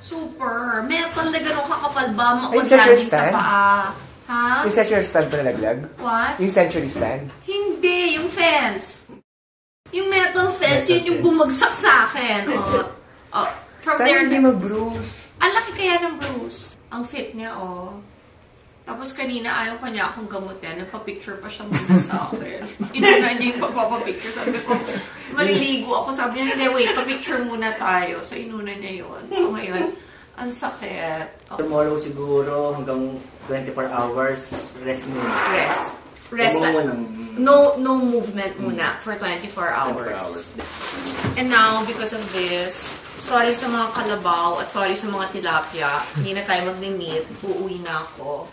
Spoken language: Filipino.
Super. Metal na gano'ng kakapal ba? Yung century Maunlagin sa stand? paa. Ha? Yung century stand ba nalaglag? What? Yung century stand? Hindi, yung fence. Yung metal fence, yun yung bumagsak sa akin. From Saan there, hindi mag-bruise? ang laki kaya ng bruise. Ang fit niya, Tapos kanina, ayaw pa niya akong gamutin. Nagpa-picture pa siya muna sa akin. Inuna niya yung pagpapapicture. Sabi ko, maliligo ako. Sabi niya, hindi, wait, pa-picture muna tayo. So, inuna niya yun. So, ngayon, ang sakit. Tomorrow siguro, hanggang 24 hours, rest muna. Rest lang. No movement muna for 24 hours. And now, because of this, sorry sa mga kalabaw at sorry sa mga tilapia, hindi na tayo mag-meet. Uuwi na ako.